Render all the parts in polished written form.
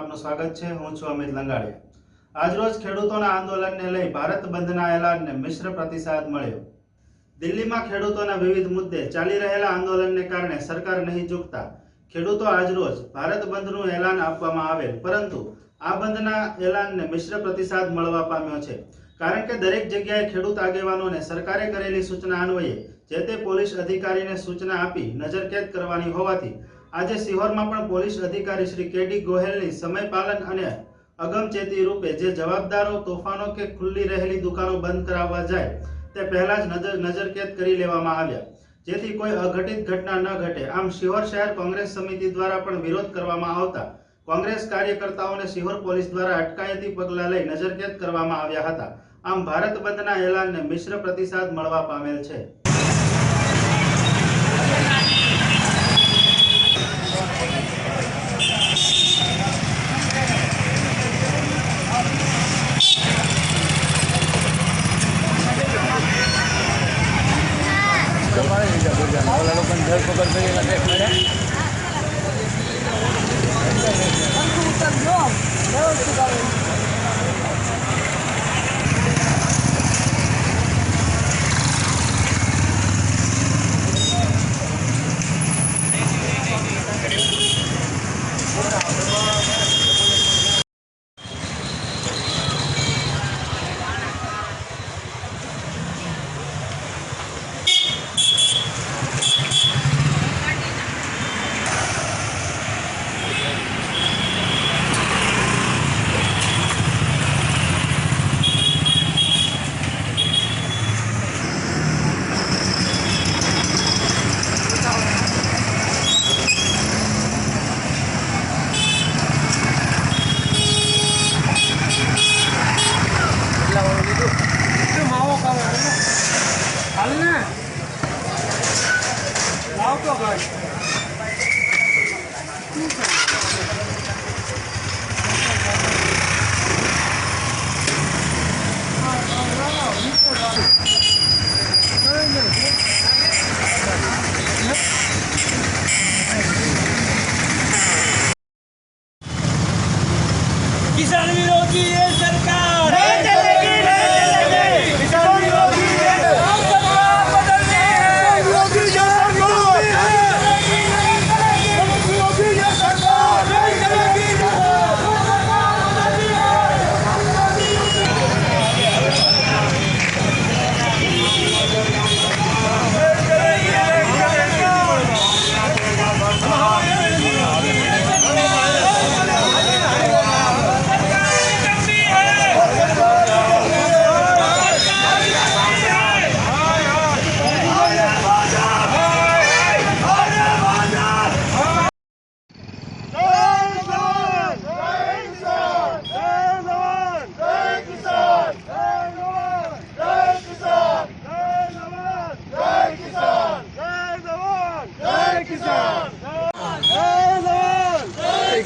આપનું સ્વાગત છે। હું છું અમિત લંગાડિયા। આજરોજ ખેડૂતોના આંદોલનને લઈ ભારત બંધના એલાનને મિશ્ર પ્રતિસાદ મળ્યો। દિલ્હીમાં ખેડૂતોના વિવિધ મુદ્દે ચાલી રહેલા આંદોલનને કારણે સરકાર નહીં ઝૂકતા ખેડૂતો આજરોજ ભારત બંધનું એલાન આપવામાં આવેલ, પરંતુ આ બંધના એલાનને મિશ્ર પ્રતિસાદ મળવા પામ્યો છે। કારણ કે દરેક જગ્યાએ ખેડૂત આગેવાનોને સરકારે કરેલી સૂચના અન્વયે જે તે પોલીસ અધિકારીને સૂચના આપી નજરકેદ કરવાની હોવાથી આજે સિહોરમાં પણ પોલીસ અધિકારી શ્રી કે.ડી. ગોહેલની સમય પાલન અને અગમચેતી રૂપે જે જવાબદારો તોફાનો કે ખુલ્લી રહેલી દુકાનો બંધ કરાવવા જાય તે પહેલા જ નજરકેદ કરી લેવામાં આવ્યા, જેથી કોઈ અઘટિત ઘટના ન ઘટે। આમ સિહોર શહેર કોંગ્રેસ સમિતિ દ્વારા પણ વિરોધ કરવામાં આવતા કોંગ્રેસ કાર્યકર્તાઓને સિહોર પોલીસ દ્વારા અટકાયતી પગલાં લઈ નજરકેદ કરવામાં આવ્યા હતા। આમ ભારત બંધના એલાનને મિશ્ર પ્રતિસાદ મળવા પામેલ છે। किसान विरोधी ये सरकार नहीं चलेगी, नहीं चलेगी। किसान विरोधी ये सरकार बदलने विरोधी ये सरकार विरोधी ये सरकार नहीं चलेगी।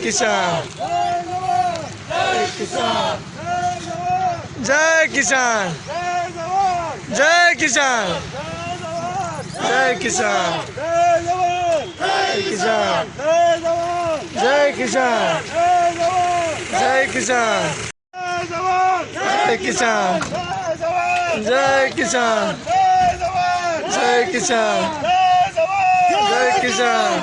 किसान जय किसान, जय किसान, जय किसान, जय किसान, जय किसान, जय किसान, जय किसान, जय किसान, जय किसान, जय किसान,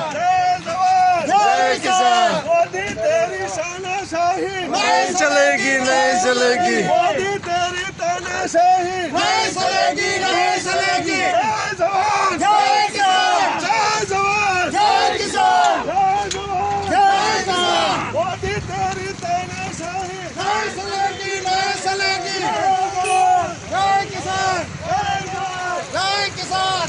जय किसान। मोदी तेरी तानाशाही नहीं चलेगी, नहीं चलेगी। मोदी तेरी तानाशाही नहीं चलेगी, नहीं चलेगी। जय जवान, जय किसान, जय जवान, जय किसान, जय जवान, जय किसान। मोदी तेरी तानाशाही नहीं चलेगी, नहीं चलेगी। जय जवान, जय किसान, जय जवान, जय किसान।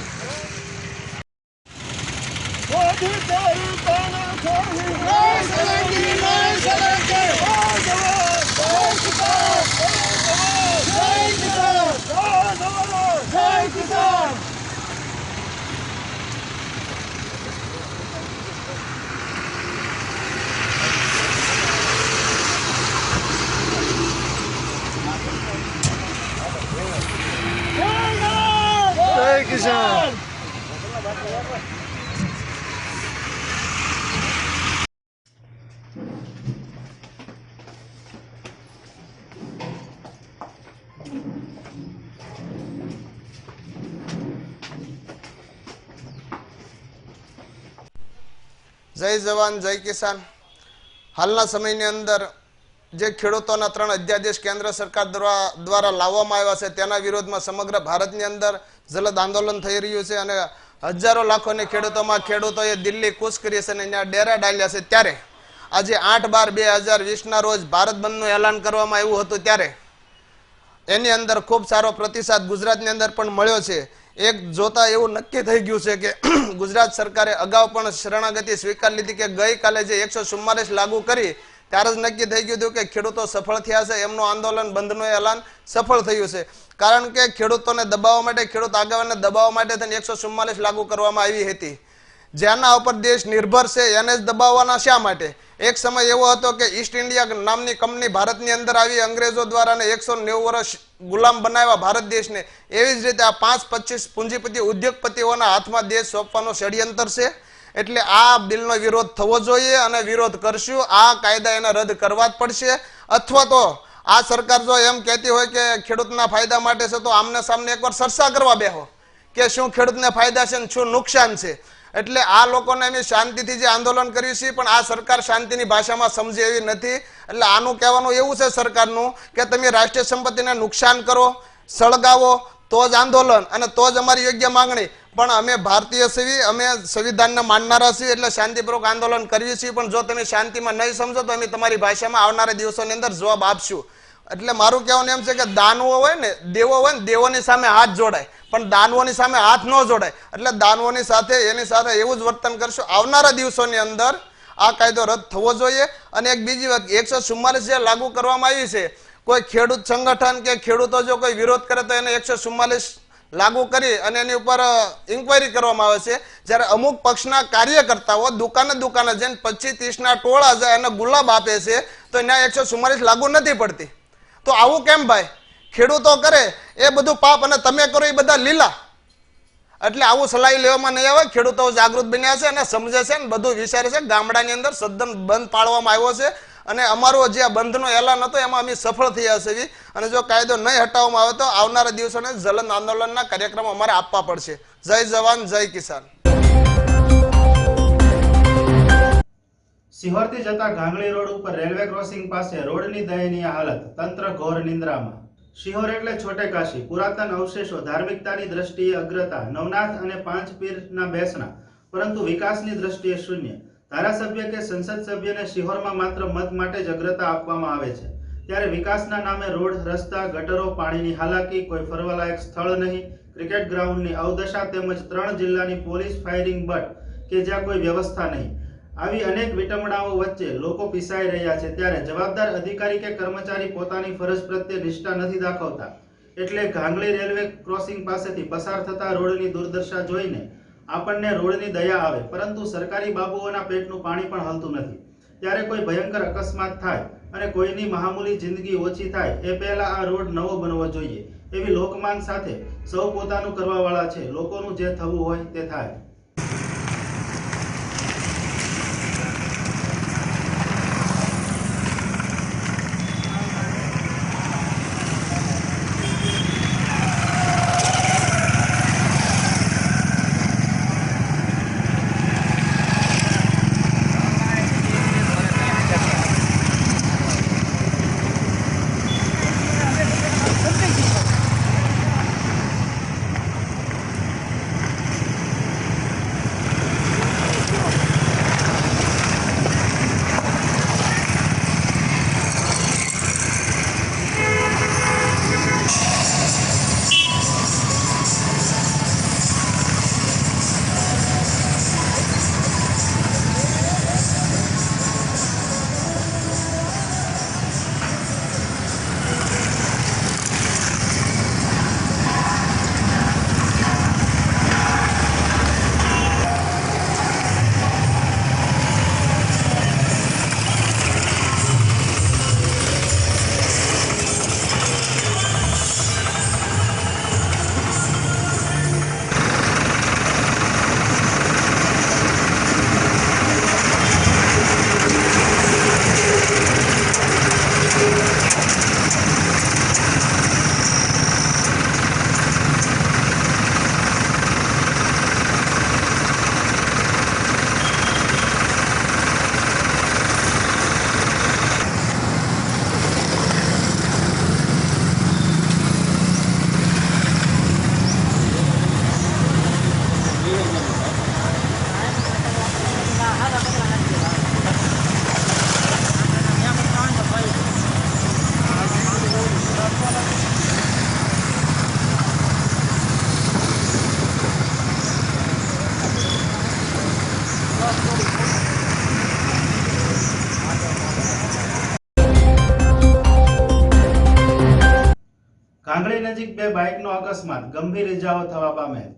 मोदी तेरी तानाशाही नहीं चलेगी, नहीं चलेगी। जय जवान, जय किसान, जय किसान, जय जवान, जय किसान। जय किसान। જય જવાન જય કિસાન. હાલના સમયની અંદર જે ખેડૂતોના 3 અધ્યાદેશ કેન્દ્ર સરકાર દ્વારા લાવવામાં આવ્યા છે તેના વિરોધમાં સમગ્ર ભારતની અંદર જલદ આંદોલન થઈ રહ્યું છે અને હજારો લાખોની ખેડૂતોએ દિલ્હી કૂચ કરી છે અને ત્યાં ડેરા ડાલ્યા છે. ત્યારે આજે 8/12/2020 રોજ ભારત બંધનું એલાન કરવામાં આવ્યું હતું. ત્યારે એની અંદર ખૂબ સારો પ્રતિસાદ ગુજરાતની અંદર પણ મળ્યો છે. એક જોતા એવું નક્કી થઈ ગયું છે કે ગુજરાત સરકારે અગાઉ પણ શરણાગતિ સ્વીકાર લીધી કે ગઈકાલે જે 144 લાગુ કરી ત્યારે જ નક્કી થઈ ગયું હતું કે ખેડૂતો સફળ થયા છે, એમનું આંદોલન બંધનું એલાન સફળ થયું છે. કારણ કે ખેડૂતોને દબાવવા માટે, ખેડૂત આગેવાનને દબાવવા માટે થઈને 144 લાગુ કરવામાં આવી હતી. જેના ઉપર દેશ નિર્ભર છે એને જ દબાવવાના શા માટે? એક સમય એવો હતો કે ઈસ્ટ ઇન્ડિયા નામની કંપની ભારતની અંદર આવી, અંગ્રેજો દ્વારા 190 વર્ષ ગુલામ બનાવ્યા ભારત દેશને. એવી જ રીતે આ 5-25 પૂંજીપતિ ઉદ્યોગપતિઓના હાથમાં દેશ સોંપવાનો ષડયંત્ર છે. એટલે આ બિલનો વિરોધ થવો જોઈએ અને વિરોધ કરશું. આ કાયદા એને રદ કરવા જ પડશે. અથવા તો આ સરકાર જો એમ કહેતી હોય કે ખેડૂતના ફાયદા માટે છે તો આમને સામને એકવાર ચર્ચા કરવા બેહો કે શું ખેડૂતને ફાયદા છે ને શું નુકસાન છે. એટલે આ લોકોને અમે શાંતિથી જે આંદોલન કર્યું છે પણ આ સરકાર શાંતિની ભાષામાં સમજે એવી નથી. એટલે આનું કહેવાનું એવું છે સરકારનું કે તમે રાષ્ટ્રીય સંપત્તિને નુકસાન કરો, સળગાવો તો જ આંદોલન અને તો જ અમારી યોગ્ય માંગણી. પણ અમે ભારતીય છીએ, અમે સંવિધાનને માનનારા છીએ એટલે શાંતિપૂર્વક આંદોલન કરીએ છીએ. પણ જો તમે શાંતિમાં નહીં સમજો તો અમે તમારી ભાષામાં આવનારા દિવસોની અંદર જવાબ આપશું. એટલે મારું કહેવાનું એમ છે કે દાનવો હોય ને, દેવો હોય ને, દેવોની સામે હાથ જોડાય પણ દાનવોની સામે હાથ ન જોડાય. એટલે દાનવોની સાથે એની સાથે એવું જ વર્તન કરશું. આવનારા દિવસોની અંદર આ કાયદો રદ થવો જોઈએ. અને એક બીજી વાત, 144 જે લાગુ કરવામાં આવી છે, કોઈ ખેડૂત સંગઠન કે ખેડૂતો જો કોઈ વિરોધ કરે તો એને 144 લાગુ કરી અને એની ઉપર ઇન્કવાયરી કરવામાં આવે છે. જ્યારે અમુક પક્ષના કાર્યકર્તાઓ દુકાને જઈને 25-30ના ટોળા જાય અને ગુલાબ આપે છે તો એના 144 લાગુ નથી પડતી. તો આવું કેમ ભાઈ? ખેડૂતો કરે એ બધું પાપ અને તમે કરો એ બધા લીલા. એટલે આવું સલાહી લેવામાં નહીં આવે. ખેડૂતો જાગૃત બન્યા છે અને સમજે છે ને બધું વિચારે છે. ગામડાની અંદર સદન બંધ પાડવામાં આવ્યો છે અને અમારો જે આ બંધનો એલાન હતો એમાં અમે સફળ થયા છે. અને જો કાયદો નહીં હટાવવામાં આવે તો આવનારા દિવસોને જલન આંદોલનના કાર્યક્રમો અમારે આપવા પડશે. જય જવાન જય કિસાન. સિહોરથી જતા ગાંગલી રોડ ઉપર રેલવે ક્રોસિંગ પાસે રોડની દયનીય હાલત, તંત્ર ઘોર નિંદ્રામાં. શિહોર એટલે છોટે કાશી, પુરાતન અવશેષો, ધાર્મિકતાની દ્રષ્ટિએ અગ્રતા, નવનાથ અને 5 પીરના બેસણા, પરંતુ વિકાસની દ્રષ્ટિએ શૂન્ય. ધારાસભ્ય કે સંસદ સભ્યને શિહોરમાં માત્ર મત માટે જ અગ્રતા આપવામાં આવે છે, ત્યારે વિકાસના નામે રોડ, રસ્તા, ગટરો, પાણીની હાલાકી, કોઈ ફરવાલાયક સ્થળ નહીં, ક્રિકેટ ગ્રાઉન્ડની અવદશા તેમજ 3 જિલ્લાની પોલીસ ફાયરિંગ બટ કે જ્યાં કોઈ વ્યવસ્થા નહીં. આવી અનેક વિટંબણાઓ વચ્ચે લોકો પીસાઈ રહ્યા છે. ત્યારે જવાબદાર અધિકારી કે કર્મચારી પોતાની ફરજ પ્રત્યે નિષ્ઠા નથી દાખવતા. એટલે ગાંગલી રેલવે ક્રોસિંગ પાસેથી પસાર થતા રોડની દુર્દશા જોઈને આપણને રોડની દયા આવે, પરંતુ સરકારી બાબુઓના પેટનું પાણી પણ હલતું નથી. ત્યારે કોઈ ભયંકર અકસ્માત થાય અને કોઈની મહામૂલી જિંદગી ઓછી થાય એ પહેલા આ રોડ નવો બનવો જોઈએ એવી લોકમાંગ સાથે સૌ પોતાનું કરવાવાળા છે. લોકોનું જે થવું હોય તે થાય. ઘાંઘળી નજીક બે બાઇકનો અકસ્માત, ગંભીર ઇજાઓ થવા પામેલ.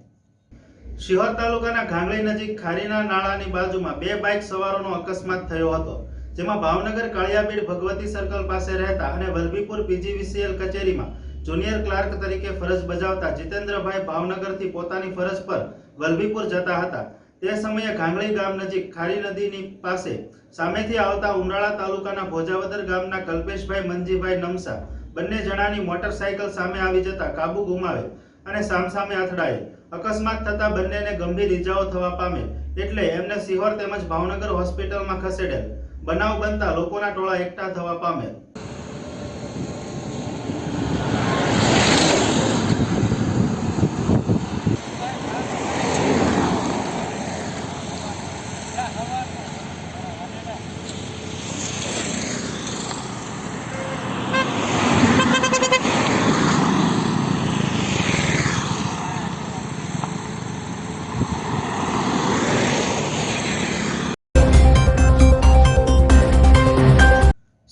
શિહોર તાલુકાના ઘાંઘળી નજીક ખારીના નાળાની બાજુમાં બે બાઇક સવારોનો અકસ્માત થયો હતો, જેમાં ભાવનગર કાળિયાબીડ ભગવતી સર્કલ પાસે રહેતા અને વલભીપુર PGVCL કચેરીમાં જુનિયર ક્લાર્ક તરીકે ફરજ બજાવતા જીતેન્દ્રભાઈ ભાવનગરથી પોતાની ફરજ પર વલભીપુર જતા હતા. તે સમયે ઘાંઘળી ગામ નજીક ખારી નદીની પાસે સામેથી આવતા ઉમરાળા તાલુકાના ભોજાવદર ગામના કલ્પેશભાઈ મંજીભાઈ નમસા બંને જણાની મોટરસાયકલ સામે આવી જતા કાબુ ગુમાવેલ અને સામસામે અથડાયેલ. અકસ્માત થતા બંનેને ગંભીર ઇજાઓ થવા પામે એટલે એમને સિહોર તેમજ ભાવનગર હોસ્પિટલમાં ખસેડેલ. બનાવ બનતા લોકોના ટોળા એકઠા થવા પામેલ.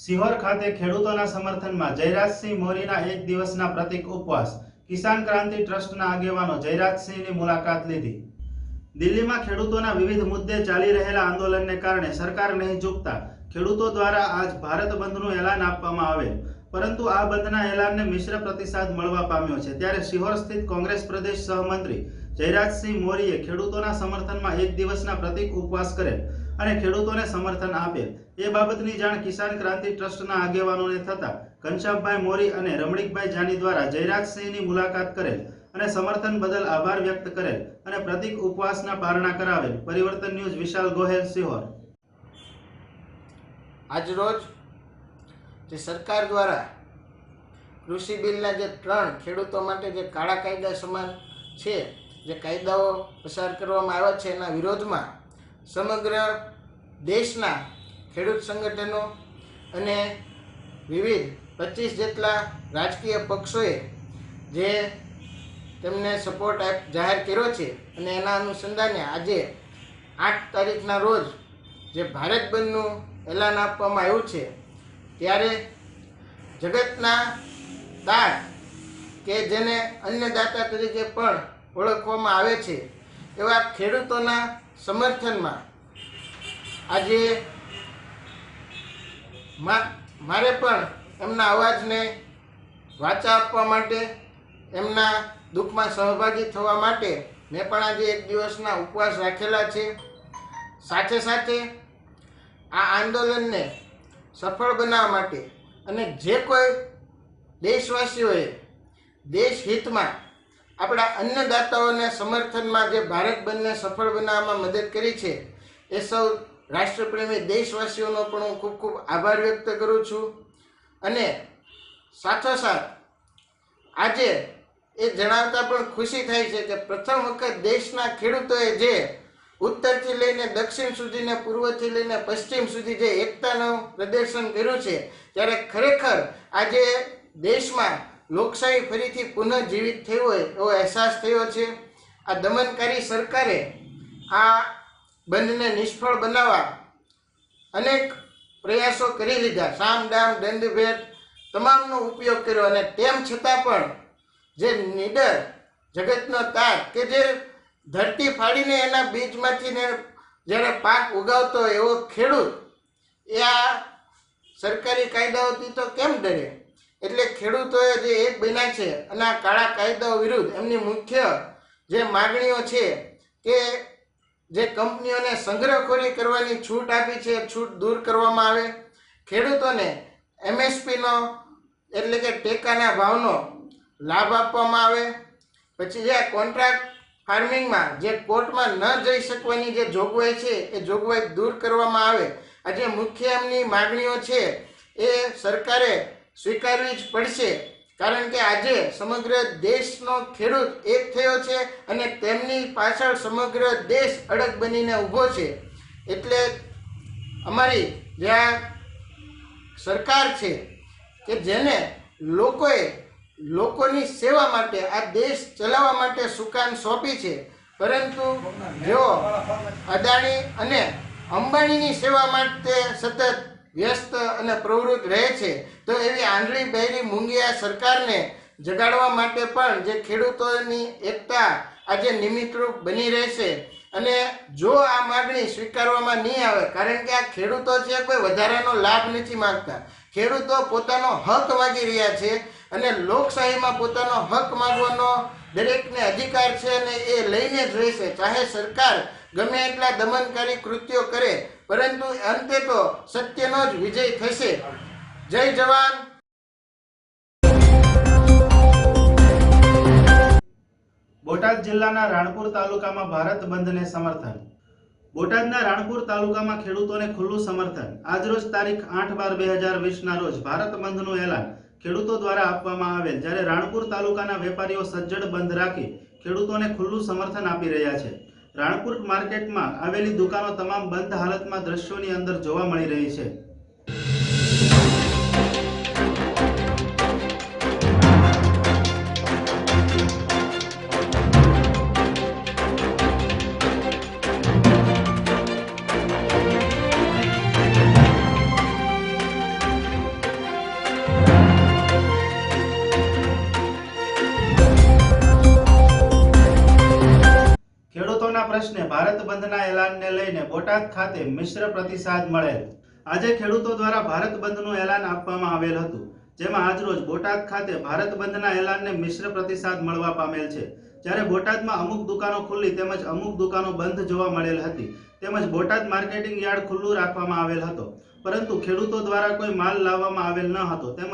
સિહોર ખાતે ખેડૂતોના સમર્થનમાં જયરાજસિંહ મોરીના એક દિવસના પ્રતિક ઉપવાસ. કિસાન ક્રાંતિ ટ્રસ્ટના આગેવાનો જયરાજસિંહની મુલાકાત લીધી. દિલ્હીમાં ખેડૂતોના વિવિધ મુદ્દે ચાલી રહેલા આંદોલનને કારણે સરકાર નહીં ઝૂકતા ખેડૂતો દ્વારા આજ ભારત બંધનું એલાન આપવામાં આવેલ, પરંતુ આ બંધના એલાનને મિશ્ર પ્રતિસાદ મળવા પામ્યો છે. ત્યારે સિહોર સ્થિત કોંગ્રેસ પ્રદેશ સહમંત્રી જયરાજસિંહ મોરીએ ખેડૂતોના સમર્થનમાં એક દિવસના પ્રતિક ઉપવાસ કરેલ અને ખેડૂતોને સમર્થન આપેલ. એ બાબતની જાણ કિસાન ક્રાંતિ ટ્રસ્ટના આગેવાનોને થતા ઘનશ્યામભાઈ મોરી અને રમણીકભાઈ જાની દ્વારા જયરાજસિંહની મુલાકાત કરેલ અને સમર્થન બદલ આભાર વ્યક્ત કરેલ અને પ્રતિક ઉપવાસના પારણા કરાવેલ. પરિવર્તન ન્યૂઝ, વિશાલ ગોહેલ, સિહોર. આજરોજ જે સરકાર દ્વારા કૃષિ બિલના જે 3 ખેડૂતો માટે જે કાળા કાયદા સમાન છે, જે કાયદાઓ પસાર કરવામાં આવ્યા છે, એના વિરોધમાં સમગ્ર દેશના ખેડૂત સંગઠનો અને વિવિધ 25 જેટલા રાજકીય પક્ષોએ જે તેમને સપોર્ટ જાહેર કર્યો છે અને એના અનુસંધાને આજે 8 તારીખના રોજ જે ભારત બંધનું એલાન આપવામાં આવ્યું છે, ત્યારે જગતના દાતા કે જેને અન્નદાતા તરીકે પણ ઓળખવામાં આવે છે એવા ખેડૂતોના સમર્થનમાં આજે મારે પણ એમના અવાજને વાચા આપવા માટે, એમના દુઃખમાં સહભાગી થવા માટે મેં પણ આજે એક દિવસના ઉપવાસ રાખેલા છે. સાથે સાથે આ આંદોલનને સફળ બનાવવા માટે અને જે કોઈ દેશવાસીઓએ દેશ હિતમાં આપણા અન્નદાતાઓને સમર્થનમાં જે ભારત બંધને સફળ બનાવવામાં મદદ કરી છે, એ સૌ રાષ્ટ્રપ્રેમી દેશવાસીઓનો પણ હું ખૂબ ખૂબ આભાર વ્યક્ત કરું છું. અને સાથોસાથ આજે એ જણાવતા પણ ખુશી થાય છે કે પ્રથમ વખત દેશના ખેડૂતોએ જે ઉત્તરથી લઈને દક્ષિણ સુધી ને પૂર્વથી લઈને પશ્ચિમ સુધી જે એકતાનું પ્રદર્શન કર્યું છે, ત્યારે ખરેખર આજે દેશમાં લોકશાહી ફરીથી પુનઃજીવિત થઈ હોય એવો અહેસાસ થયો છે. આ દમનકારી સરકારે આ બંધને નિષ્ફળ બનાવવા અનેક પ્રયાસો કરી લીધા, સામ દામ દંડ ભેદ તમામનો ઉપયોગ કર્યો, અને તેમ છતાં પણ જે નીડર જગતનો તાત કે જે ધરતી ફાડીને એના બીજમાંથી ને જ્યારે પાક ઉગાવતો એવો ખેડૂત એ આ સરકારી કાયદાઓથી તો કેમ ડરે? એટલે ખેડૂતોએ જે એક બન્યા છે અને આ કાળા કાયદાઓ વિરુદ્ધ એમની મુખ્ય જે માગણીઓ છે કે જે કંપનીઓને સંગ્રહખોરી કરવાની છૂટ આપી છે, છૂટ દૂર કરવામાં આવે, ખેડૂતોને MSPનો એટલે કે ટેકાના ભાવનો લાભ આપવામાં આવે, પછી જે કોન્ટ્રાક્ટ ફાર્મિંગમાં જે કોર્ટમાં ન જઈ શકવાની જે જોગવાઈ છે એ જોગવાઈ દૂર કરવામાં આવે. આ જે મુખ્ય એમની માગણીઓ છે એ સરકારે સ્વીકારવી જ પડશે, કારણ કે આજે સમગ્ર દેશનો ખેડૂત એક થયો છે અને તેમની પાછળ સમગ્ર દેશ અડગ બનીને ઊભો છે. એટલે અમારી જે આ સરકાર છે કે જેને લોકોની સેવા માટે આ દેશ ચલાવવા માટે સુકાન સોંપી છે, પરંતુ જેઓ અદાણી અને અંબાણીની સેવા માટે સતત વ્યસ્ત અને પ્રવૃત્ત રહે છે, તો એવી આંધળી બહેરી મૂંગી આ સરકારને જગાડવા માટે પણ જે ખેડૂતોની એકતા આજે નિમિત્તરૂપ બની રહેશે અને જો આ માગણી સ્વીકારવામાં નહીં આવે, કારણ કે આ ખેડૂતો છે કોઈ વધારાનો લાભ નથી માંગતા, ખેડૂતો પોતાનો હક માગી રહ્યા છે અને લોકશાહીમાં પોતાનો હક માગવાનો દરેકને અધિકાર છે અને એ લઈને જ રહેશે, ચાહે સરકાર ગમે એટલા દમનકારી કૃત્યો કરે, પરંતુ અંતે તો સત્યનો જ વિજય થશે. જય જવાન. બોટાદ જિલ્લાના રાણપુર તાલુકામાં ભારત બંધને સમર્થન. બોટાદના રાણપુર તાલુકામાં ખેડૂતોને ખુલ્લું સમર્થન. આજરોજ તારીખ 8/12/2020ના રોજ ભારત બંધનું એલાન ખેડૂતો દ્વારા આપવામાં આવેલ, જ્યારે રાણપુર તાલુકાના વેપારીઓ સજ્જડ બંધ રાખી ખેડૂતોને ખુલ્લું સમર્થન આપી રહ્યા છે. રાણપુર માર્કેટમાં આવેલી દુકાનો તમામ બંધ હાલતમાં દ્રશ્યોની અંદર જોવા મળી રહી છે. ખેડૂતોના પ્રશ્ને ભારત બંધના એલાનને લઈને બોટાદ ખાતે મિશ્ર પ્રતિસાદ મળેલ. આજે ખેડૂતો દ્વારા ભારત બંધનું એલાન આપવામાં આવેલ હતું, જેમાં આજરોજ બોટાદ ખાતે ભારત બંધના એલાનને મિશ્ર પ્રતિસાદ મળવા પામેલ છે. જ્યારે બોટાદમાં અમુક દુકાનો ખુલ્લી તેમજ અમુક દુકાનો બંધ જોવા મળેલ હતી, તેમજ બોટાદ માર્કેટિંગ યાર્ડ ખુલ્લું રાખવામાં આવેલ હતો, પરંતુ ખેડૂતો દ્વારા કોઈ માલ લાવવામાં આવેલ ન હતો. તેમજ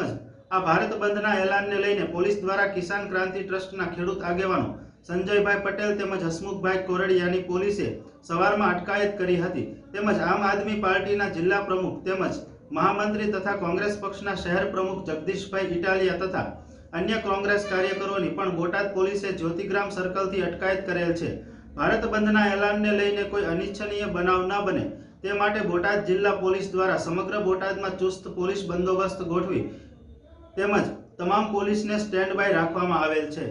આ ભારત બંધના એલાનને લઈને પોલીસ દ્વારા કિસાન ક્રાંતિ ટ્રસ્ટના ખેડૂત આગેવાનો સંજયભાઈ પટેલ તેમજ હસમુખભાઈ કોરડિયાની પોલીસે સવારમાં અટકાયત કરી હતી. તેમજ આમ આદમી પાર્ટીના જિલ્લા પ્રમુખ તેમજ મહામંત્રી તથા કોંગ્રેસ પક્ષના શહેર પ્રમુખ જગદીશભાઈ ઇટાલિયા તથા અન્ય કોંગ્રેસ કાર્યકરોની પણ બોટાદ પોલીસે જ્યોતિગ્રામ સર્કલથી અટકાયત કરેલ છે. ભારત બંધના એલાનને લઈને કોઈ અનિચ્છનીય બનાવ ન બને તે માટે બોટાદ જિલ્લા પોલીસ દ્વારા સમગ્ર બોટાદમાં ચુસ્ત પોલીસ બંદોબસ્ત ગોઠવી તેમજ તમામ પોલીસને સ્ટેન્ડ બાય રાખવામાં આવેલ છે.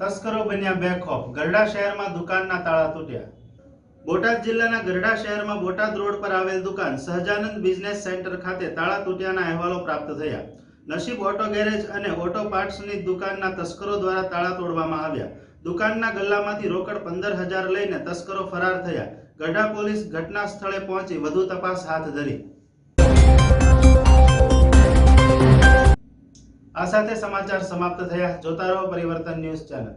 તસ્કરો બન્યા બેખૌફ. ગરડા શહેરમાં દુકાનના તાળા તૂટ્યા. બોટાદ જિલ્લાના ગરડા શહેરમાં બોટાદ રોડ પર આવેલ દુકાન સહજાનંદ બિઝનેસ સેન્ટર ખાતે તાળા તૂટ્યાના અહેવાલો પ્રાપ્ત થયા. નસીબ ઓટો ગેરેજ અને ઓટો પાર્ટ્સની દુકાનના તસ્કરો દ્વારા તાળા તોડવામાં આવ્યા. દુકાનના ગલ્લામાંથી રોકડ 15,000 લઈને તસ્કરો ફરાર થયા. ગઢડા પોલીસ ઘટના સ્થળે પહોંચી વધુ તપાસ હાથ ધરી. આ સાથે સમાચાર સમાપ્ત થયા. જોતા રહો પરિવર્તન ન્યૂઝ ચેનલ.